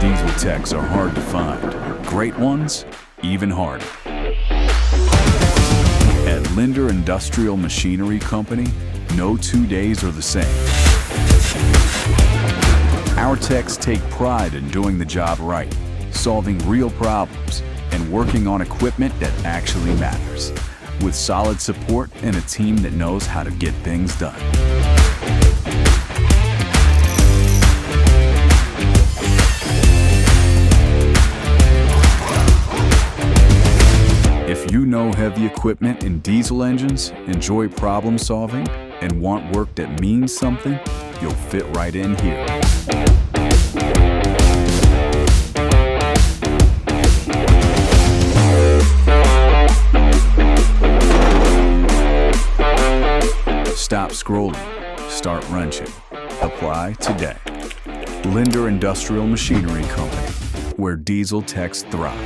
Diesel techs are hard to find. Great ones, even harder. At Linder Industrial Machinery Company, no 2 days are the same. Our techs take pride in doing the job right, solving real problems, and working on equipment that actually matters, with solid support and a team that knows how to get things done. If you know heavy equipment and diesel engines, enjoy problem solving, and want work that means something, you'll fit right in here. Stop scrolling, start wrenching. Apply today. Linder Industrial Machinery Company, where diesel techs thrive.